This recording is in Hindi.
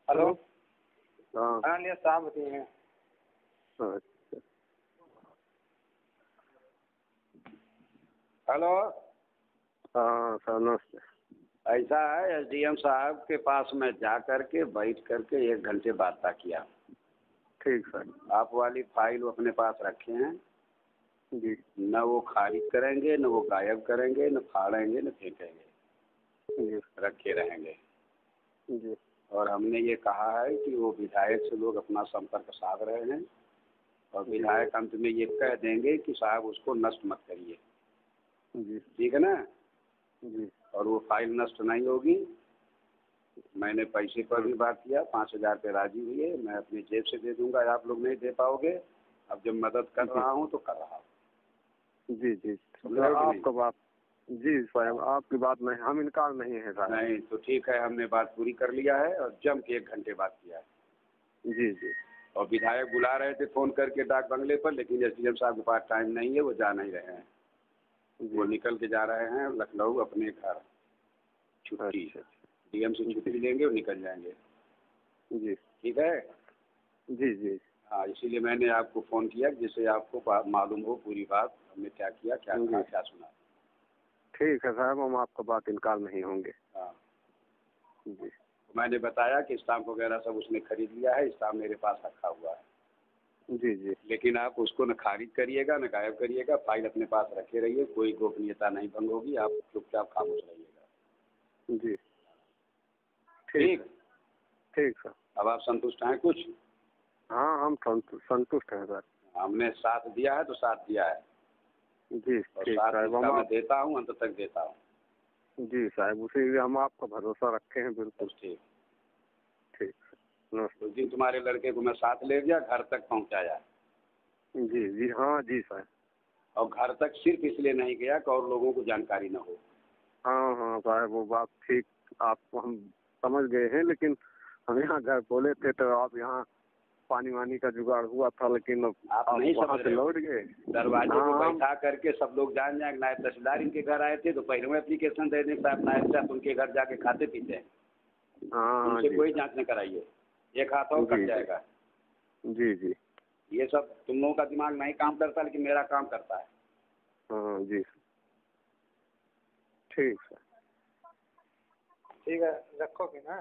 हेलो। हाँ हाँ लिया साहब बताइए। अच्छा। हेलो। हाँ सर नमस्ते। ऐसा है एसडीएम साहब के पास में जा करके बैठ करके 1 घंटे वार्ता किया। ठीक सर। आप वाली फाइल वो अपने पास रखे हैं, जी न वो खारिज करेंगे, न वो गायब करेंगे, न फाड़ेंगे, न फेंकेंगे, जी रखे रहेंगे। जी और हमने ये कहा है कि वो विधायक से लोग अपना संपर्क साध रहे हैं और विधायक अंत में ये कह देंगे कि साहब उसको नष्ट मत करिए। जी ठीक है ना? जी और वो फाइल नष्ट नहीं होगी। मैंने पैसे पर भी बात किया, 5,000 पे राजी हुई है, मैं अपनी जेब से दे दूंगा, आप लोग नहीं दे पाओगे। अब जब मदद कर रहा हूँ तो कर रहा हूँ। जी जी समझ रहे हो कि आपका बात। जी साहब आपकी बात में हम इनकार नहीं है साहब। नहीं तो ठीक है, हमने बात पूरी कर लिया है और जम के 1 घंटे बात किया है। जी जी और विधायक बुला रहे थे फ़ोन करके डाक बंगले पर, लेकिन एसडीएम साहब के पास टाइम नहीं है, वो जा नहीं रहे हैं। वो निकल के जा रहे हैं लखनऊ अपने घर छुट्टी। अच्छा डीएम से छुट्टी लेंगे और निकल जाएंगे। जी ठीक है? जी जी हाँ, इसीलिए मैंने आपको फ़ोन किया जिससे आपको मालूम हो पूरी बात, हमने क्या किया, क्या कहा, क्या सुना। ठीक है साहब हम आपका बात इनकार नहीं होंगे। हाँ, जी मैंने बताया कि स्टाम्प वगैरह सब उसने खरीद लिया है, स्टाम्प मेरे पास रखा हुआ है। जी जी लेकिन आप उसको न खारिज करिएगा न गायब करिएगा, फाइल अपने पास रखे रहिए, कोई गोपनीयता नहीं भंग होगी, आप चुपचाप खामोश रहिएगा। जी ठीक? ठीक सर। अब आप संतुष्ट हैं कुछ? हाँ हम संतुष्ट हैं सर। हमने साथ दिया है तो साथ दिया है जी और ठीक साथ साहब इसका हम मैं देता हूँ, अंत तक देता हूँ। जी साहब उसी लिए हम आपका भरोसा रखे हैं बिल्कुल। बस ठीक। ठीक नमस्ते। उस दिन तुम्हारे लड़के को मैं साथ ले गया, घर तक पहुँचाया। जी जी हाँ जी सर। और घर तक सिर्फ इसलिए नहीं गया कि और लोगों को जानकारी न हो। हाँ हाँ साहब वो बात ठीक आपको हम समझ गए हैं, लेकिन हम यहाँ घर बोले थे तो आप यहाँ पानी वानी का जुगाड़ हुआ था, लेकिन आप आप नहीं वहाँ समझ से रहे हो। लौट गए। दरवाजे हाँ पे हम बैठा करके सब लोग जान जाए, नायब तहसीलदार इनके घर आए थे तो पहले में एप्लीकेशन दे दें साहब नायब साहब उनके घर जाके खाते पीते हैं, हाँ हाँ उनसे जी कोई जांच न कराइए, एक हाथ और जी कट जाएगा। जी जी ये सब तुम लोगों का दिमाग नहीं काम करता, लेकिन मेरा काम करता है। हाँ जी ठीक सर। ठीक है, रखोगे ना?